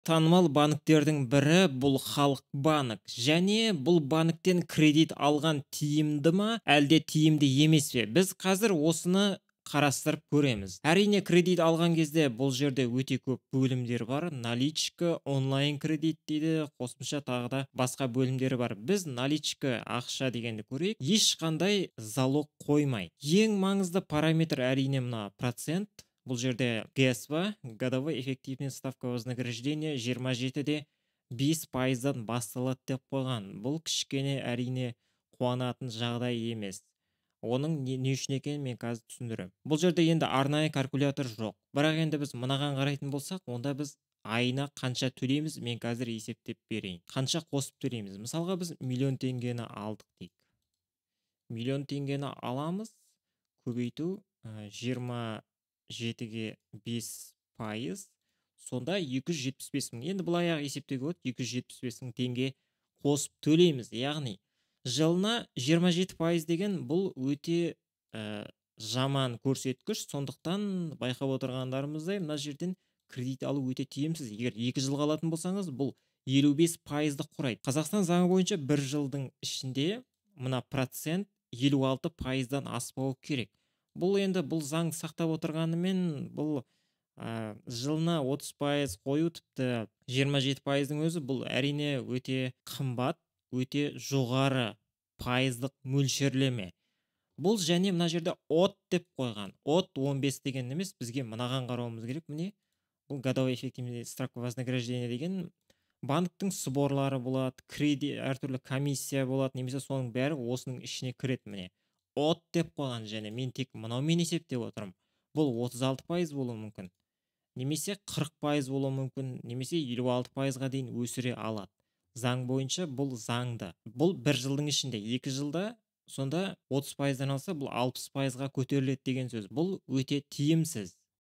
Танымал банктердің бірі бұл Халық банк. Және бұл банктен кредит алған тиімді ма, әлде тиімді емес пе? Біз қазір осыны қарастырып көреміз. Әрине, кредит алған кезде бұл жерде өте көп бөлімдер бар. Наличка, онлайн кредит дейді, қосымша тағы да басқа бөлімдері бар. Біз наличка, ақша дегенді көрейік. Ешқандай залог қоймай. Ең маңызды параметр әрине мына процент. Бұл жерде ГСВ, годовой эффективная ставка вознаграждения 27-де 5%-дан басталады деп қойған. Бұл кішкене әрине қуанатын жағдай емес. Оның не үшін екенін мен қазір түсіндірем. Бұл жерде енді арнайы калькулятор жоқ. Бірақ енді біз мынаған қарайтын болсақ, онда біз айына қанша төлейміз, мен қазір есептеп берейін. Қанша қосып төлейміз? Мысалға біз миллион теңгені алдық дейік. Миллион теңгені аламыз, көбейту 27-ге 5%, сонда 275 мың. Енді бұл аяқ есептеуге болады, 275 мың теңге қосып төлейміз. Яғни жылына 27% деген бұл өте жаман көрсеткіш. Сондықтан байқап отырғандарымыздай мына жерден кредит алу өте тиімсіз. Егер 2 жылға алатын болсаңыз, бұл 55%-ды құрайды. Қазақстан заңы бойынша 1 жылдың ішінде мына процент 56%-дан аспауы керек. Бұл енді бұл заң сақтап отырғанымен, бұл жылына 30% қою, тіпті 27%-дің өзі бұл әрине өте қымбат, өте жоғары пайыздық мөлшерлеме. Бұл және мына жерде от деп қойған. От 15 деген емес, бізге мынаған қарауымыз керек. Міне, бұл годовой эффективная ставка вознаграждения деген банктың сборлары болады, кредит, әртүрлі комиссия болады, немесе соның бәрі осының ішіне кіреді. Міне, от деп қойған, және мен тек мынаумен есептеп отырмын. Бұл 36% болуы мүмкін, немесе 40% болуы мүмкін, немесе 56%-ға дейін өсіре алады. Заң бойынша бұл заңды. Бұл 1 жылдың ішінде, 2 жылда сонда 30%-дан алса, бұл 60%-ға көтеріледі деген сөз. Бұл өте тиімсіз.